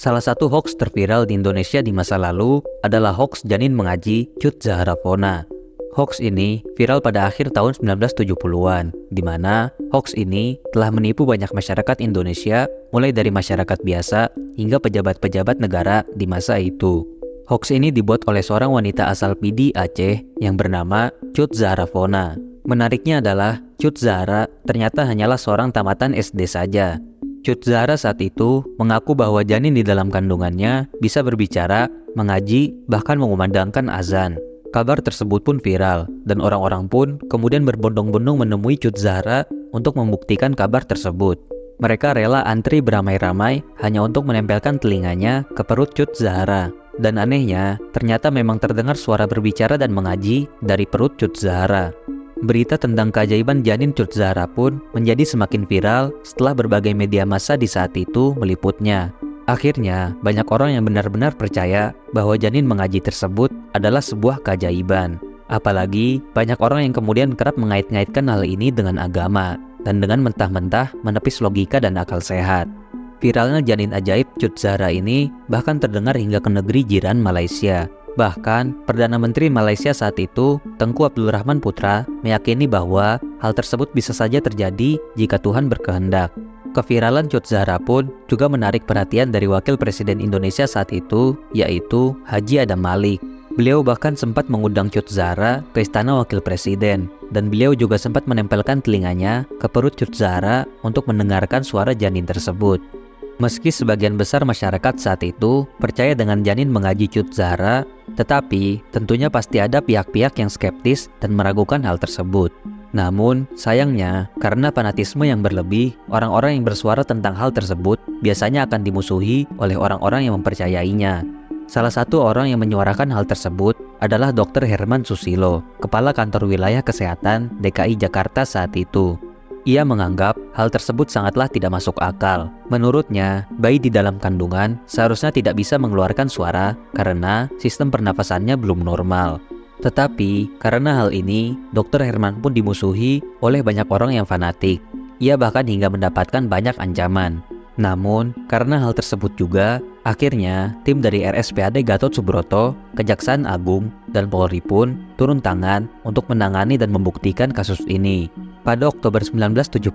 Salah satu hoax terviral di Indonesia di masa lalu adalah hoax janin mengaji Cut Zahra Fona. Hoax ini viral pada akhir tahun 1970-an, di mana hoax ini telah menipu banyak masyarakat Indonesia, mulai dari masyarakat biasa hingga pejabat-pejabat negara di masa itu. Hoax ini dibuat oleh seorang wanita asal Pidi, Aceh yang bernama Cut Zahra Fona. Menariknya adalah Cut Zahra ternyata hanyalah seorang tamatan SD saja. Cut Zahra saat itu mengaku bahwa janin di dalam kandungannya bisa berbicara, mengaji, bahkan mengumandangkan azan. Kabar tersebut pun viral, dan orang-orang pun kemudian berbondong-bondong menemui Cut Zahra untuk membuktikan kabar tersebut. Mereka rela antri beramai-ramai hanya untuk menempelkan telinganya ke perut Cut Zahra. Dan anehnya, ternyata memang terdengar suara berbicara dan mengaji dari perut Cut Zahra. Berita tentang keajaiban janin Cut Zahra pun menjadi semakin viral setelah berbagai media massa di saat itu meliputnya. Akhirnya, banyak orang yang benar-benar percaya bahwa janin mengaji tersebut adalah sebuah keajaiban. Apalagi, banyak orang yang kemudian kerap mengait-ngaitkan hal ini dengan agama, dan dengan mentah-mentah menepis logika dan akal sehat. Viralnya janin ajaib Cut Zahra ini bahkan terdengar hingga ke negeri jiran Malaysia. Bahkan, Perdana Menteri Malaysia saat itu, Tengku Abdul Rahman Putra, meyakini bahwa hal tersebut bisa saja terjadi jika Tuhan berkehendak. Keviralan Cut Zahra pun juga menarik perhatian dari Wakil Presiden Indonesia saat itu, yaitu Haji Adam Malik. Beliau bahkan sempat mengundang Cut Zahra ke Istana Wakil Presiden, dan beliau juga sempat menempelkan telinganya ke perut Cut Zahra untuk mendengarkan suara janin tersebut. Meski sebagian besar masyarakat saat itu percaya dengan janin mengaji Cut Zahra, tetapi tentunya pasti ada pihak-pihak yang skeptis dan meragukan hal tersebut. Namun, sayangnya, karena fanatisme yang berlebih, orang-orang yang bersuara tentang hal tersebut biasanya akan dimusuhi oleh orang-orang yang mempercayainya. Salah satu orang yang menyuarakan hal tersebut adalah Dr. Herman Susilo, Kepala Kantor Wilayah Kesehatan DKI Jakarta saat itu. Ia menganggap hal tersebut sangatlah tidak masuk akal. Menurutnya, bayi di dalam kandungan seharusnya tidak bisa mengeluarkan suara karena sistem pernafasannya belum normal. Tetapi, karena hal ini, Dr. Herman pun dimusuhi oleh banyak orang yang fanatik. Ia bahkan hingga mendapatkan banyak ancaman. Namun, karena hal tersebut juga, akhirnya tim dari RSPAD Gatot Subroto, Kejaksaan Agung, dan Polri pun turun tangan untuk menangani dan membuktikan kasus ini. Pada Oktober 1970,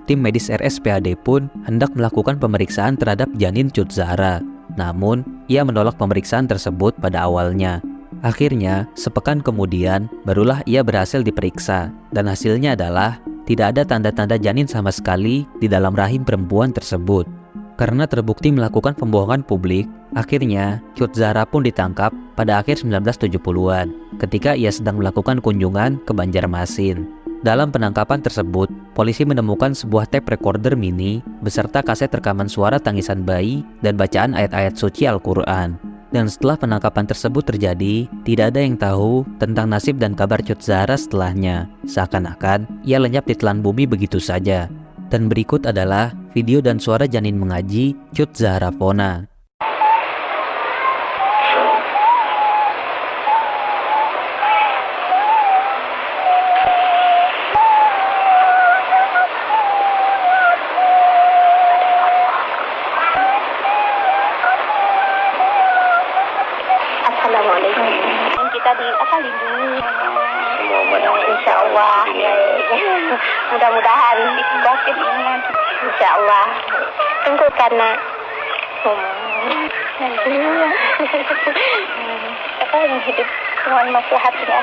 tim medis RSPAD pun hendak melakukan pemeriksaan terhadap janin Cut Zahra. Namun, ia menolak pemeriksaan tersebut pada awalnya. Akhirnya, sepekan kemudian, barulah ia berhasil diperiksa. Dan hasilnya adalah, tidak ada tanda-tanda janin sama sekali di dalam rahim perempuan tersebut. Karena terbukti melakukan pembohongan publik, akhirnya Cut Zahra pun ditangkap pada akhir 1970-an ketika ia sedang melakukan kunjungan ke Banjarmasin. Dalam penangkapan tersebut, polisi menemukan sebuah tape recorder mini beserta kaset rekaman suara tangisan bayi dan bacaan ayat-ayat suci Al-Quran. Dan setelah penangkapan tersebut terjadi, tidak ada yang tahu tentang nasib dan kabar Cut Zahra setelahnya. Seakan-akan ia lenyap di telan bumi begitu saja. Dan berikut adalah video dan suara janin mengaji Cut Zahra Fona. Assalamualaikum. Kita dilindungi. Insya Allah. Mudah-mudahan dikuatin iman. Insya Allah. Tunggu karena apa yang hidup dengan maslahatnya.